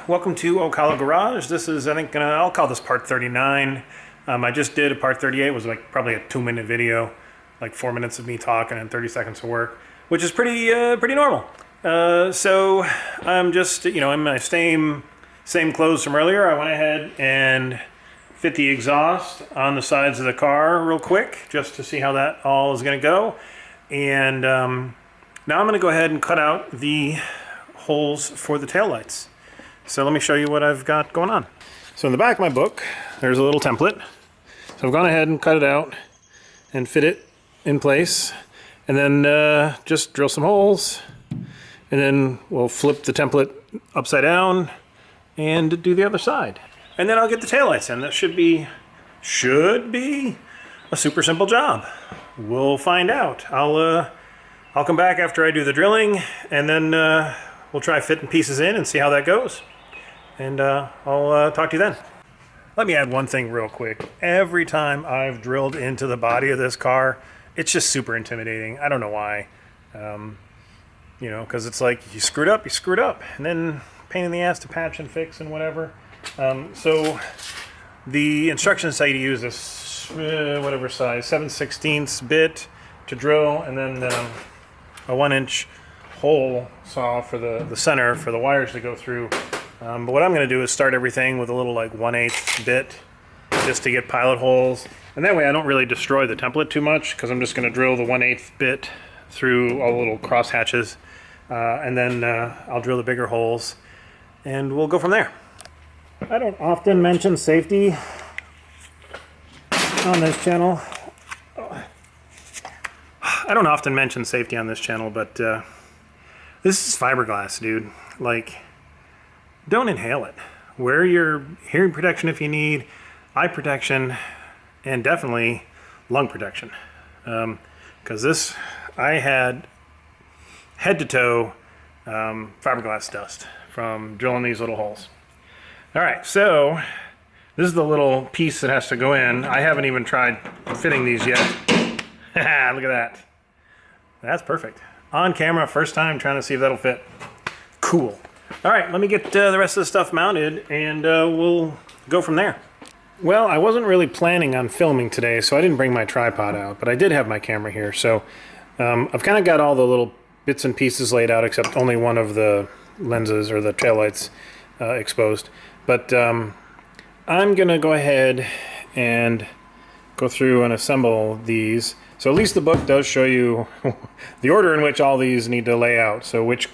welcome to Ocala Garage. This is, I think, I'll call this part 39. I just did a part 38, it was like probably a 2-minute video, like 4 minutes of me talking and 30 seconds of work, which is pretty normal. So I'm just, in my same clothes from earlier. I went ahead and fit the exhaust on the sides of the car real quick, just to see how that all is gonna go. And now I'm gonna go ahead and cut out the holes for the taillights. So let me show you what I've got going on. So in the back of my book, there's a little template. So I've gone ahead and cut it out and fit it in place. And then just drill some holes. And then we'll flip the template upside down and do the other side. And then I'll get the taillights in. That should be a super simple job. We'll find out. I'll come back after I do the drilling, and then we'll try fitting pieces in and see how that goes. And I'll talk to you then. Let me add one thing real quick. Every time I've drilled into the body of this car, it's just super intimidating. I don't know why. Because it's like, you screwed up, and then pain in the ass to patch and fix and whatever. So the instructions say to use this, whatever size, 7/16 bit to drill, and then a 1-inch hole saw for the center for the wires to go through. But what I'm going to do is start everything with a little like 1/8 bit just to get pilot holes. And that way I don't really destroy the template too much, because I'm just going to drill the 1/8 bit through all the little cross hatches. And then I'll drill the bigger holes and we'll go from there. I don't often mention safety on this channel. But this is fiberglass, dude. Like, don't inhale it. Wear your hearing protection if you need, eye protection, and definitely lung protection. Because this, I had head to toe fiberglass dust from drilling these little holes. All right, so this is the little piece that has to go in. I haven't even tried fitting these yet. Look at that. That's perfect. On camera, first time, trying to see if that'll fit. Cool. All right, let me get the rest of the stuff mounted, and we'll go from there. Well, I wasn't really planning on filming today, so I didn't bring my tripod out, but I did have my camera here. So I've kind of got all the little bits and pieces laid out, except only one of the lenses or the taillights exposed. But I'm gonna go ahead and go through and assemble these. So at least the book does show you the order in which all these need to lay out. So which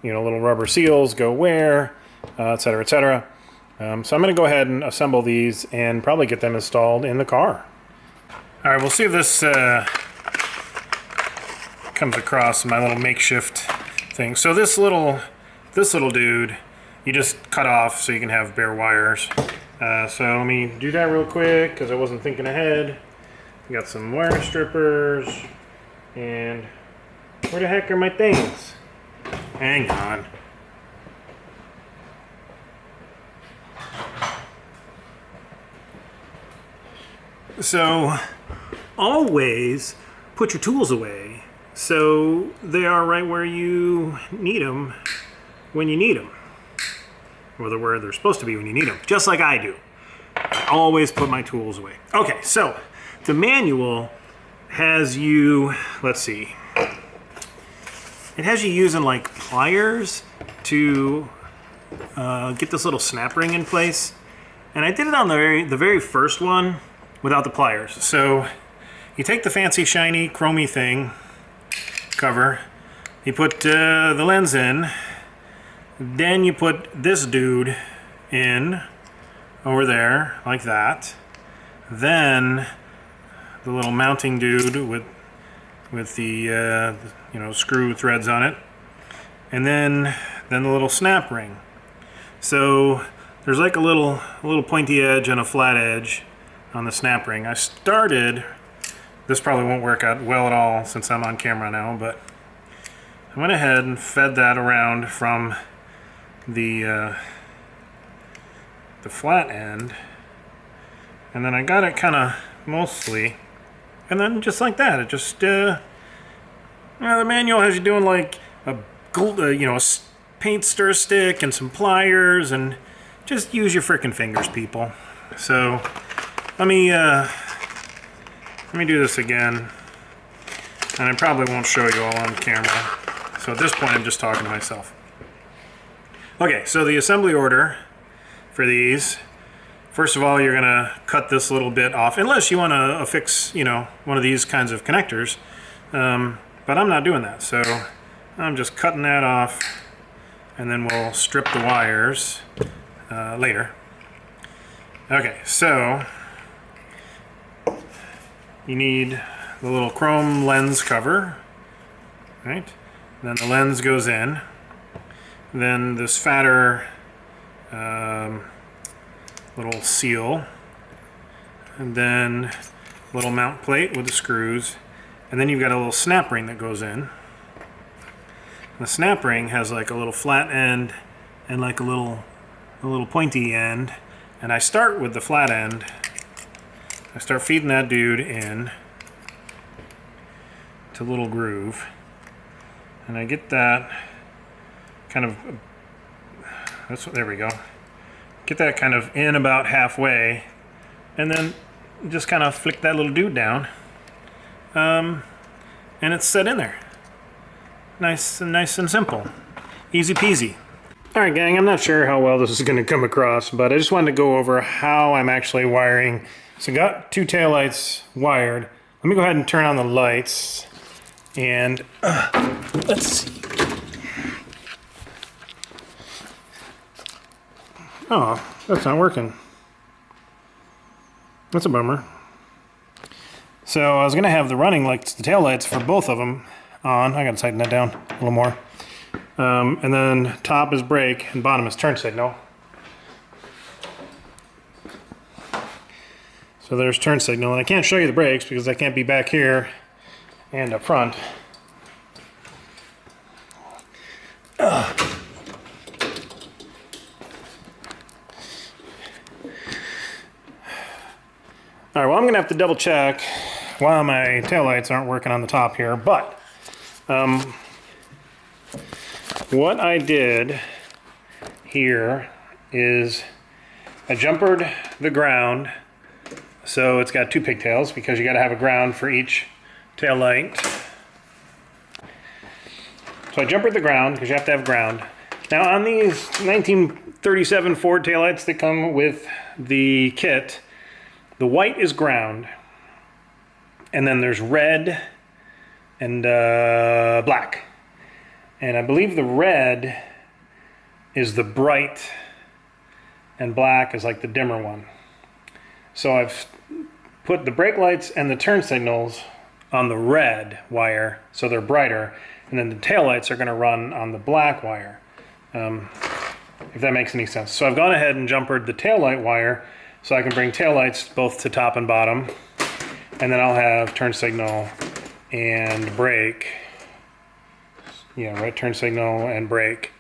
little rubber seals go where, et cetera, et cetera. So I'm gonna go ahead and assemble these and probably get them installed in the car. All right, we'll see if this comes across my little makeshift thing. So this little dude, you just cut off so you can have bare wires. So let me do that real quick because I wasn't thinking ahead. We got some wire strippers, and where the heck are my things? Hang on. So always put your tools away so they are right where you need them when you need them, or where they're supposed to be when you need them, just like I do. I always put my tools away. Okay, so the manual has you, let's see, it has you using like pliers to get this little snap ring in place. And I did it on the very first one without the pliers. So you take the fancy shiny chromy thing cover, you put the lens in, then you put this dude in over there like that, then the little mounting dude with the screw threads on it, and then the little snap ring. So there's like a little pointy edge and a flat edge on the snap ring. I started, this probably won't work out well at all since I'm on camera now, but I went ahead and fed that around from the flat end, and then I got it kind of mostly, and then just like that, it just the manual has you doing like a paint stir stick and some pliers, and just use your frickin' fingers, people. So let me do this again, and I probably won't show you all on camera. So at this point, I'm just talking to myself. Okay, so the assembly order for these. First of all, you're gonna cut this little bit off, unless you want to affix, you know, one of these kinds of connectors. But I'm not doing that, so I'm just cutting that off, and then we'll strip the wires later. Okay, so you need the little chrome lens cover, right? Then the lens goes in. Then this fatter little seal, and then a little mount plate with the screws, and then you've got a little snap ring that goes in. The snap ring has like a little flat end and like a little pointy end, and I start with the flat end. I start feeding that dude in to a little groove, and I get that kind of, there we go. Get that kind of in about halfway, and then just kind of flick that little dude down, and it's set in there. Nice and simple. Easy peasy. Alright gang, I'm not sure how well this is going to come across, but I just wanted to go over how I'm actually wiring. So I got two taillights wired. Let me go ahead and turn on the lights, and let's see. Oh, that's not working. That's a bummer. So I was gonna have the running lights, the tail lights for both of them on. I gotta tighten that down a little more. And then top is brake and bottom is turn signal. So there's turn signal, and I can't show you the brakes because I can't be back here and up front. All right, well, I'm gonna have to double check why my taillights aren't working on the top here, but what I did here is I jumpered the ground, so it's got two pigtails because you gotta have a ground for each taillight. So I jumpered the ground because you have to have ground. Now on these 1937 Ford taillights that come with the kit, the white is ground, and then there's red and black. And I believe the red is the bright, and black is like the dimmer one. So I've put the brake lights and the turn signals on the red wire, so they're brighter, and then the tail lights are going to run on the black wire, if that makes any sense. So I've gone ahead and jumpered the tail light wire, so I can bring taillights both to top and bottom, and then I'll have turn signal and brake. Yeah, right, turn signal and brake.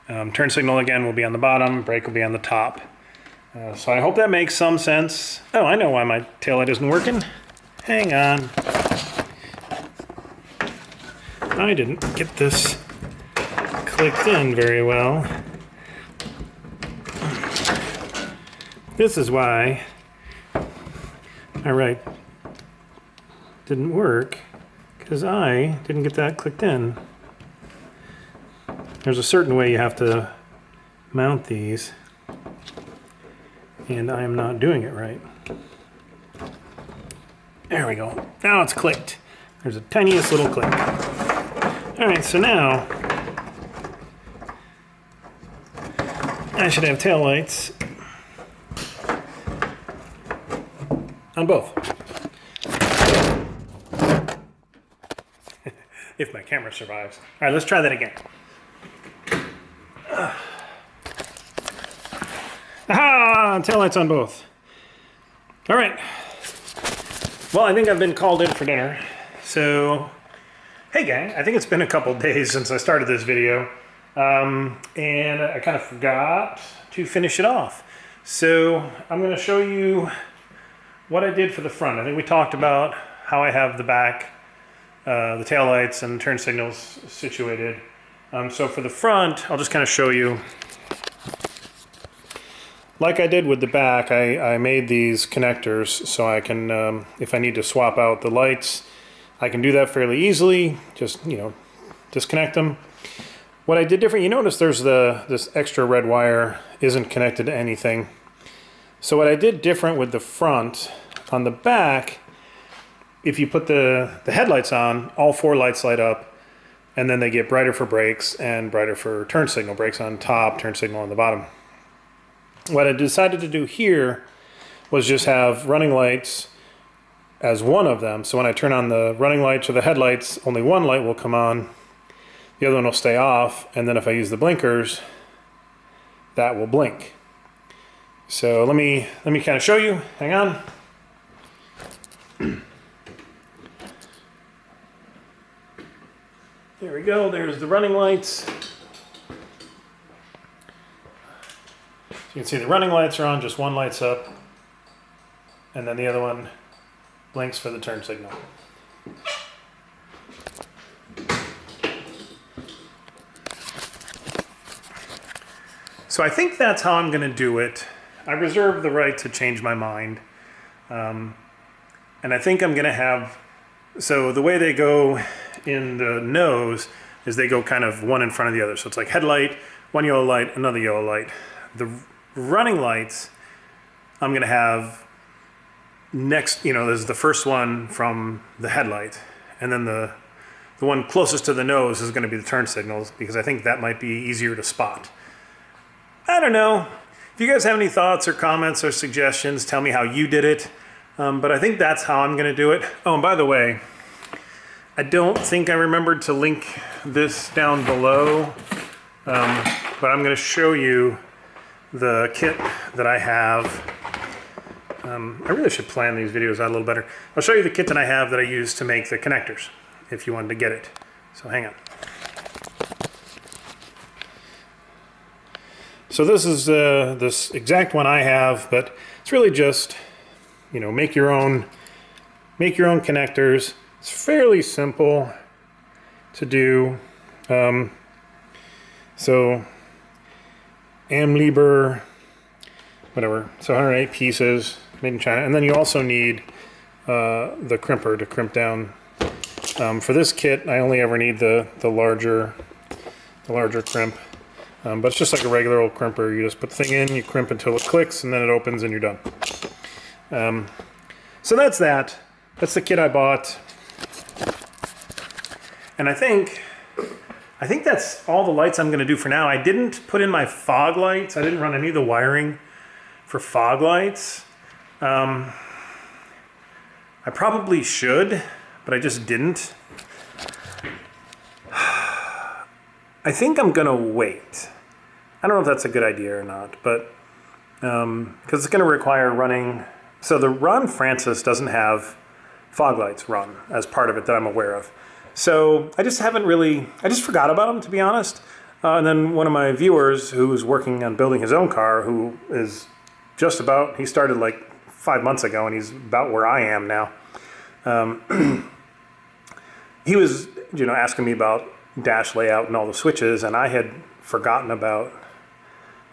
Turn signal again will be on the bottom, brake will be on the top. So I hope that makes some sense. Oh, I know why my taillight isn't working. Hang on. I didn't get this clicked in very well. This is why my didn't work, because I didn't get that clicked in. There's a certain way you have to mount these, and I am not doing it right. There we go. Now it's clicked. There's a tiniest little click. All right, so now I should have taillights on both. If my camera survives. All right, let's try that again. Aha! Taillights on both. All right. Well, I think I've been called in for dinner. So, hey gang, I think it's been a couple days since I started this video. And I kind of forgot to finish it off. So, I'm going to show you what I did for the front. I think we talked about how I have the back, the taillights and turn signals situated. So for the front, I'll just kind of show you. Like I did with the back, I made these connectors so I can, if I need to swap out the lights, I can do that fairly easily. Just, you know, disconnect them. What I did different, you notice there's this extra red wire isn't connected to anything. So what I did different with the front, on the back, if you put the headlights on, all 4 lights light up, and then they get brighter for brakes and brighter for turn signal. Brakes on top, turn signal on the bottom. What I decided to do here was just have running lights as one of them. So when I turn on the running lights or the headlights, only one light will come on, the other one will stay off, and then if I use the blinkers, that will blink. So let me kind of show you. Hang on. There we go. There's the running lights. You can see the running lights are on, just one light's up, and then the other one blinks for the turn signal. So I think that's how I'm going to do it. I reserve the right to change my mind. And I think I'm going to have, so the way they go in the nose is they go kind of one in front of the other. So it's like headlight, one yellow light, another yellow light. The running lights I'm going to have next, you know, this is the first one from the headlight, and then the one closest to the nose is going to be the turn signals, because I think that might be easier to spot. I don't know. If you guys have any thoughts or comments or suggestions, tell me how you did it. But I think that's how I'm going to do it. Oh, and by the way, I don't think I remembered to link this down below, but I'm going to show you the kit that I have. I really should plan these videos out a little better. I'll show you the kit that I have that I use to make the connectors, if you wanted to get it. So hang on. So this is this exact one I have, but it's really just, you know, make your own connectors. It's fairly simple to do. So Amliber, whatever, so 108 pieces, made in China. And then you also need the crimper to crimp down. For this kit, I only ever need the larger crimp. But it's just like a regular old crimper. You just put the thing in, you crimp until it clicks, and then it opens and you're done. So that's that. That's the kit I bought. And I think that's all the lights I'm going to do for now. I didn't put in my fog lights. I didn't run any of the wiring for fog lights. I probably should, but I just didn't. I think I'm going to wait. I don't know if that's a good idea or not, but because it's going to require running. So the Ron Francis doesn't have fog lights run as part of it that I'm aware of. So I just forgot about them, to be honest. And then one of my viewers who's working on building his own car, who is he started like 5 months ago, and he's about where I am now. He was, asking me about dash layout and all the switches, and I had forgotten about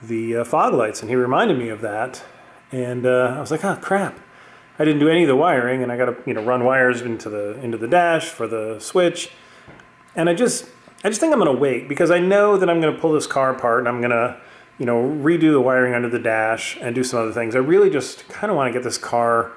the fog lights, and he reminded me of that. And I was like, oh crap. I didn't do any of the wiring, and I got to run wires into the dash for the switch. And I just think I'm going to wait, because I know that I'm going to pull this car apart and I'm going to redo the wiring under the dash and do some other things. I really just kind of want to get this car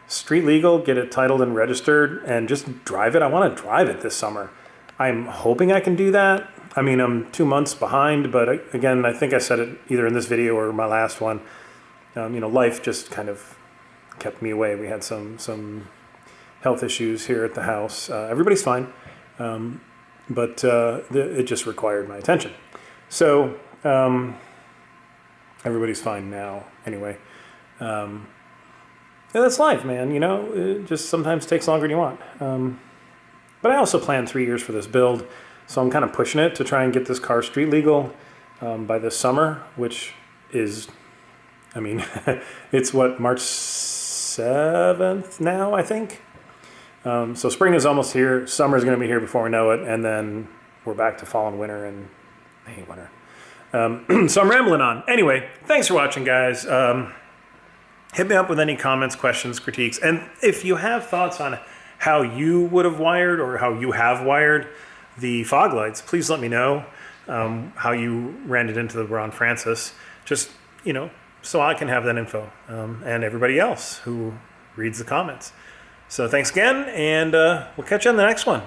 street legal, get it titled and registered, and just drive it. I want to drive it this summer. I'm hoping I can do that. I mean, I'm 2 months behind, but again, I think I said it either in this video or my last one. Life just kind of kept me away. We had some health issues here at the house. Everybody's fine, but it just required my attention. So everybody's fine now. Anyway, that's life, man. It just sometimes takes longer than you want. But I also planned 3 years for this build, so I'm kind of pushing it to try and get this car street legal by this summer, which is, it's what, March 7th now, I think. So spring is almost here. Summer is going to be here before we know it, and then we're back to fall and winter, and I hate winter. So I'm rambling on. Anyway, thanks for watching, guys. Hit me up with any comments, questions, critiques, and if you have thoughts on how you would have wired or how you have wired the fog lights, please let me know how you ran it into the Ron Francis. Just, so I can have that info, and everybody else who reads the comments. So thanks again, and we'll catch you on the next one.